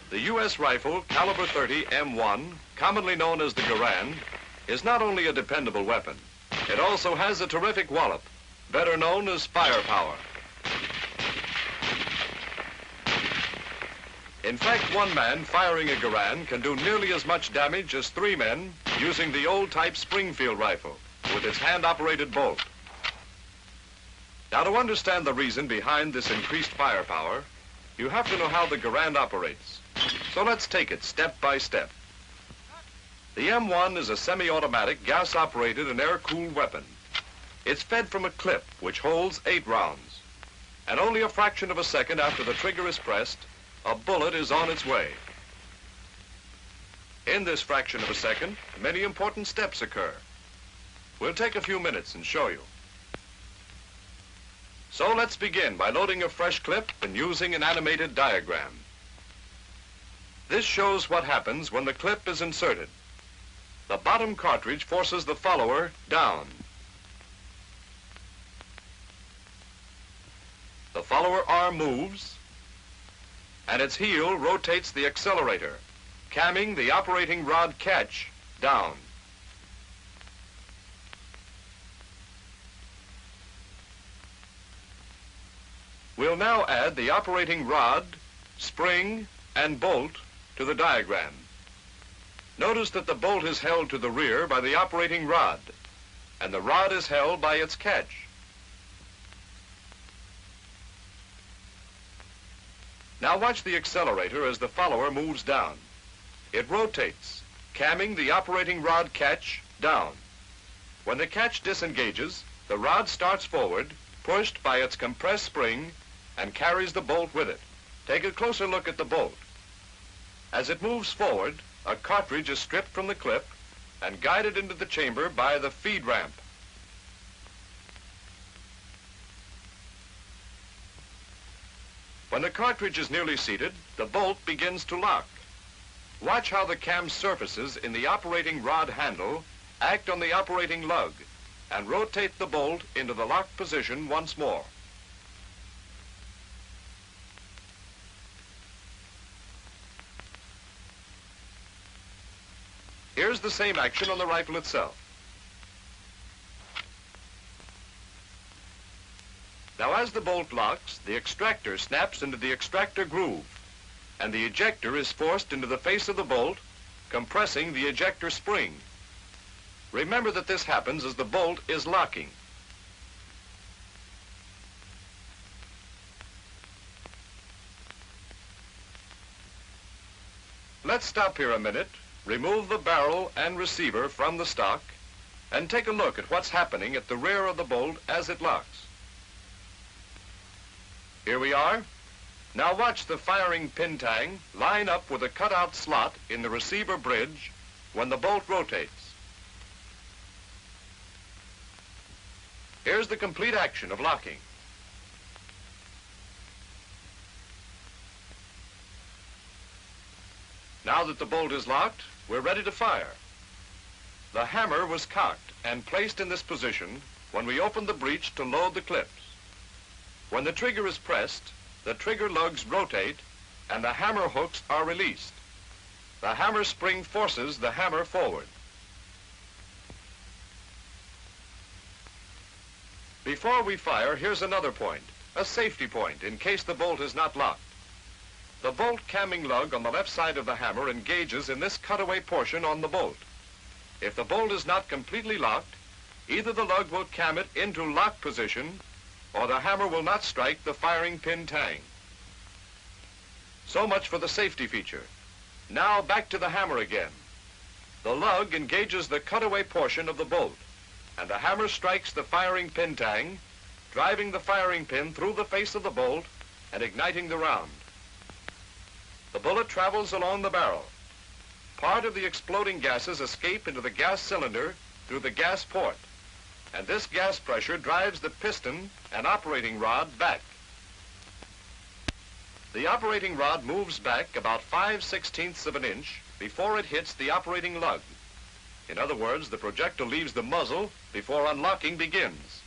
The U.S. rifle caliber 30 M1, commonly known as the Garand, is not only a dependable weapon, it also has a terrific wallop, better known as firepower. In fact, one man firing a Garand can do nearly as much damage as 3 men using the old-type Springfield rifle with its hand-operated bolt. Now, to understand the reason behind this increased firepower, you have to know how the Garand operates. So let's take it step by step. The M1 is a semi-automatic, gas-operated and air-cooled weapon. It's fed from a clip which holds 8 rounds. And only a fraction of a second after the trigger is pressed, a bullet is on its way. In this fraction of a second, many important steps occur. We'll take a few minutes and show you. So let's begin by loading a fresh clip and using an animated diagram. This shows what happens when the clip is inserted. The bottom cartridge forces the follower down. The follower arm moves, and its heel rotates the accelerator, camming the operating rod catch down. We'll now add the operating rod, spring, and bolt to the diagram. Notice that the bolt is held to the rear by the operating rod, and the rod is held by its catch. Now watch the accelerator as the follower moves down. It rotates, camming the operating rod catch down. When the catch disengages, the rod starts forward, pushed by its compressed spring, and carries the bolt with it. Take a closer look at the bolt. As it moves forward, a cartridge is stripped from the clip and guided into the chamber by the feed ramp. When the cartridge is nearly seated, the bolt begins to lock. Watch how the cam surfaces in the operating rod handle act on the operating lug and rotate the bolt into the locked position once more. Here's the same action on the rifle itself. Now, as the bolt locks, the extractor snaps into the extractor groove, and the ejector is forced into the face of the bolt, compressing the ejector spring. Remember that this happens as the bolt is locking. Let's stop here a minute, remove the barrel and receiver from the stock, and take a look at what's happening at the rear of the bolt as it locks. Here we are. Now watch the firing pin tang line up with a cutout slot in the receiver bridge when the bolt rotates. Here's the complete action of locking. Now that the bolt is locked, we're ready to fire. The hammer was cocked and placed in this position when we opened the breech to load the clips. When the trigger is pressed, the trigger lugs rotate and the hammer hooks are released. The hammer spring forces the hammer forward. Before we fire, here's another point, a safety point in case the bolt is not locked. The bolt camming lug on the left side of the hammer engages in this cutaway portion on the bolt. If the bolt is not completely locked, either the lug will cam it into lock position or the hammer will not strike the firing pin tang. So much for the safety feature. Now back to the hammer again. The lug engages the cutaway portion of the bolt, and the hammer strikes the firing pin tang, driving the firing pin through the face of the bolt and igniting the round. The bullet travels along the barrel. Part of the exploding gases escape into the gas cylinder through the gas port, and this gas pressure drives the piston and operating rod back. The operating rod moves back about 5/16 of an inch before it hits the operating lug. In other words, the projectile leaves the muzzle before unlocking begins.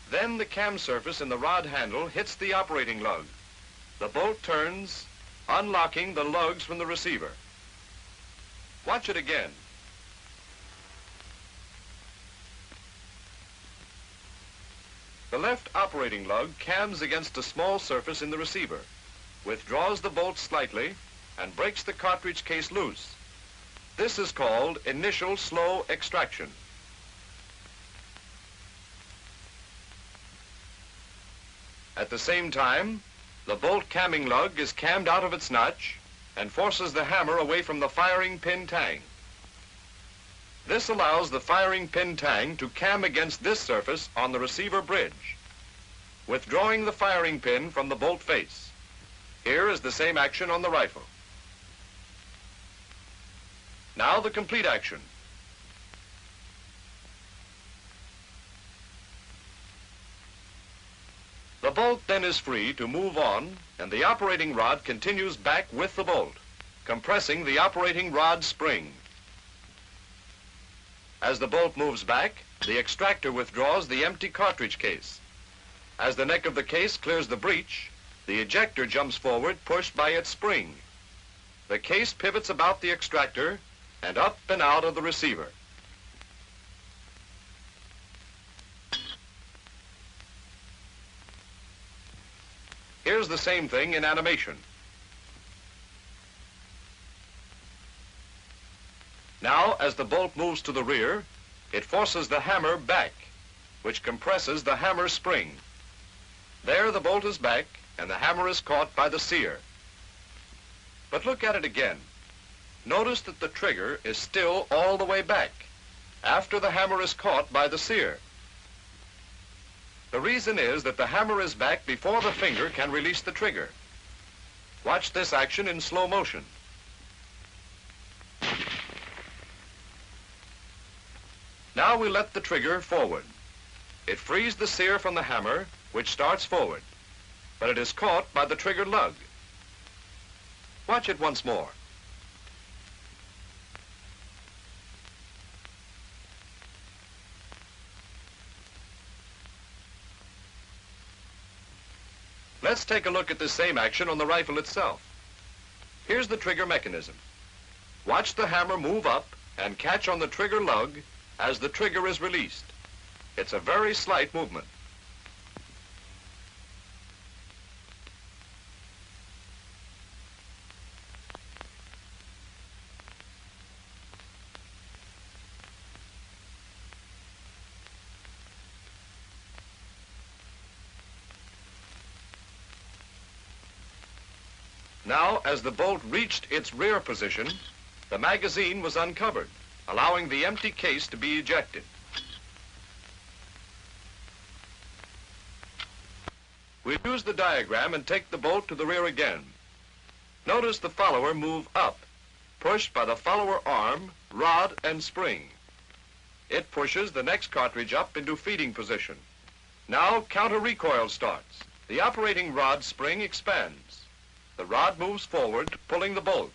Then the cam surface in the rod handle hits the operating lug. The bolt turns, unlocking the lugs from the receiver. Watch it again. The left operating lug cams against a small surface in the receiver, withdraws the bolt slightly, and breaks the cartridge case loose. This is called initial slow extraction. At the same time, the bolt camming lug is cammed out of its notch and forces the hammer away from the firing pin tang. This allows the firing pin tang to cam against this surface on the receiver bridge, withdrawing the firing pin from the bolt face. Here is the same action on the rifle. Now the complete action. The bolt then is free to move on, and the operating rod continues back with the bolt, compressing the operating rod spring. As the bolt moves back, the extractor withdraws the empty cartridge case. As the neck of the case clears the breech, the ejector jumps forward, pushed by its spring. The case pivots about the extractor and up and out of the receiver. Here's the same thing in animation. Now, as the bolt moves to the rear, it forces the hammer back, which compresses the hammer spring. There the bolt is back, and the hammer is caught by the sear. But look at it again. Notice that the trigger is still all the way back, after the hammer is caught by the sear. The reason is that the hammer is back before the finger can release the trigger. Watch this action in slow motion. Now we let the trigger forward. It frees the sear from the hammer, which starts forward, but it is caught by the trigger lug. Watch it once more. Let's take a look at this same action on the rifle itself. Here's the trigger mechanism. Watch the hammer move up and catch on the trigger lug as the trigger is released. It's a very slight movement. Now, as the bolt reached its rear position, the magazine was uncovered, allowing the empty case to be ejected. We'll use the diagram and take the bolt to the rear again. Notice the follower move up, pushed by the follower arm, rod, and spring. It pushes the next cartridge up into feeding position. Now counter recoil starts. The operating rod spring expands. The rod moves forward, pulling the bolt.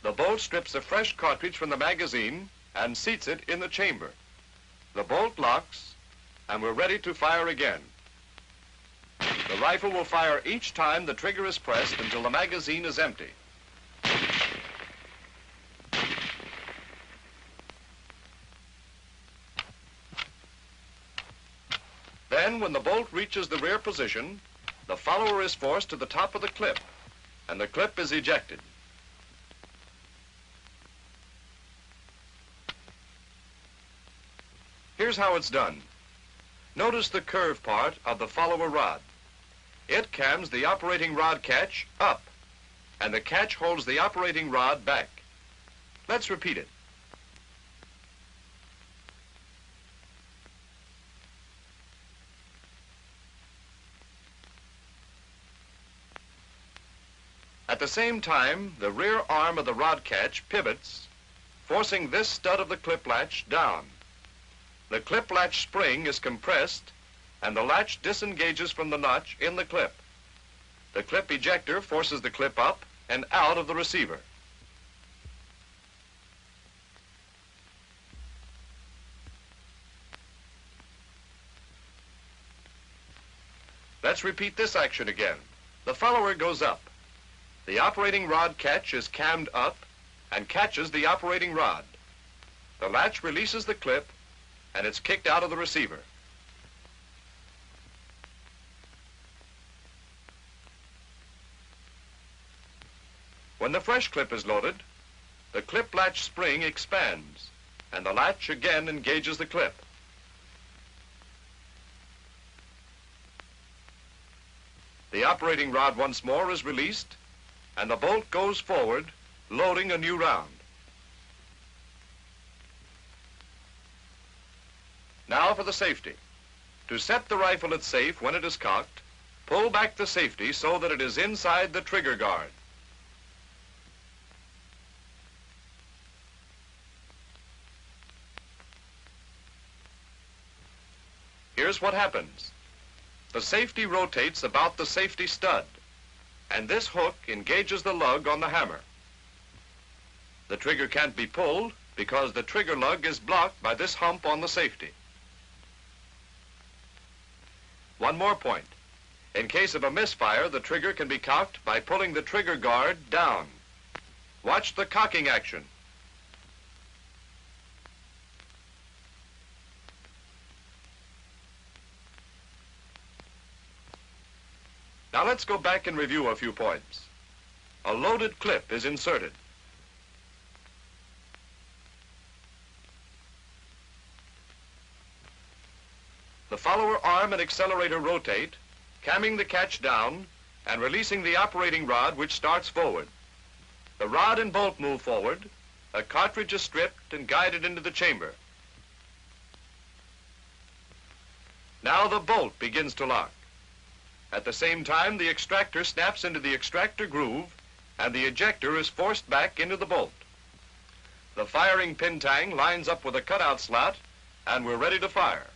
The bolt strips a fresh cartridge from the magazine and seats it in the chamber. The bolt locks, and we're ready to fire again. The rifle will fire each time the trigger is pressed until the magazine is empty. Then, when the bolt reaches the rear position, the follower is forced to the top of the clip, and the clip is ejected. Here's how it's done. Notice the curve part of the follower rod. It cams the operating rod catch up, and the catch holds the operating rod back. Let's repeat it. At the same time, the rear arm of the rod catch pivots, forcing this stud of the clip latch down. The clip latch spring is compressed, and the latch disengages from the notch in the clip. The clip ejector forces the clip up and out of the receiver. Let's repeat this action again. The follower goes up. The operating rod catch is cammed up and catches the operating rod. The latch releases the clip and it's kicked out of the receiver. When the fresh clip is loaded, the clip latch spring expands and the latch again engages the clip. The operating rod once more is released and the bolt goes forward, loading a new round. Now for the safety. To set the rifle at safe when it is cocked, pull back the safety so that it is inside the trigger guard. Here's what happens. The safety rotates about the safety stud, and this hook engages the lug on the hammer. The trigger can't be pulled because the trigger lug is blocked by this hump on the safety. One more point. In case of a misfire, the trigger can be cocked by pulling the trigger guard down. Watch the cocking action. Now let's go back and review a few points. A loaded clip is inserted. The follower arm and accelerator rotate, camming the catch down and releasing the operating rod, which starts forward. The rod and bolt move forward. A cartridge is stripped and guided into the chamber. Now the bolt begins to lock. At the same time, the extractor snaps into the extractor groove and the ejector is forced back into the bolt. The firing pin tang lines up with a cutout slot and we're ready to fire.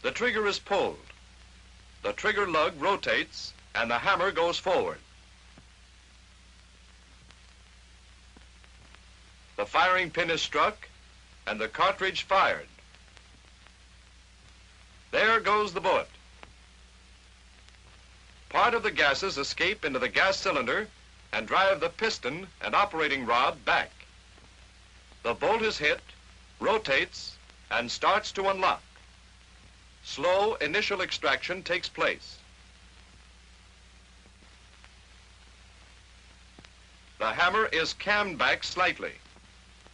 The trigger is pulled. The trigger lug rotates and the hammer goes forward. The firing pin is struck and the cartridge fired. There goes the bullet. Part of the gases escape into the gas cylinder and drive the piston and operating rod back. The bolt is hit, rotates, and starts to unlock. Slow initial extraction takes place. The hammer is cammed back slightly.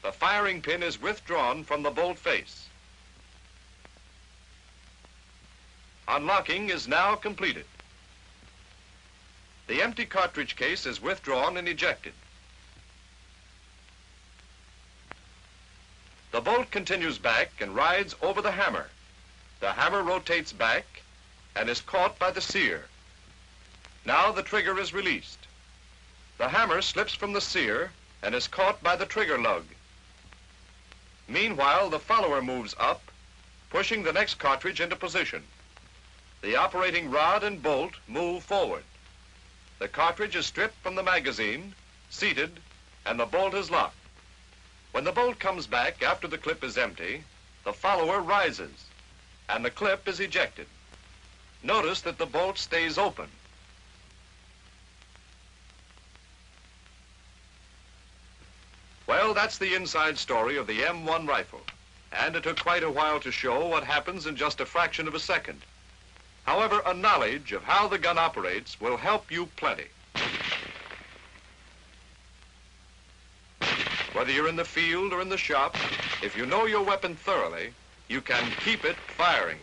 The firing pin is withdrawn from the bolt face. Unlocking is now completed. The empty cartridge case is withdrawn and ejected. The bolt continues back and rides over the hammer. The hammer rotates back and is caught by the sear. Now the trigger is released. The hammer slips from the sear and is caught by the trigger lug. Meanwhile, the follower moves up, pushing the next cartridge into position. The operating rod and bolt move forward. The cartridge is stripped from the magazine, seated, and the bolt is locked. When the bolt comes back after the clip is empty, the follower rises, and the clip is ejected. Notice that the bolt stays open. Well, that's the inside story of the M1 rifle, and it took quite a while to show what happens in just a fraction of a second. However, a knowledge of how the gun operates will help you plenty. Whether you're in the field or in the shop, if you know your weapon thoroughly, you can keep it firing.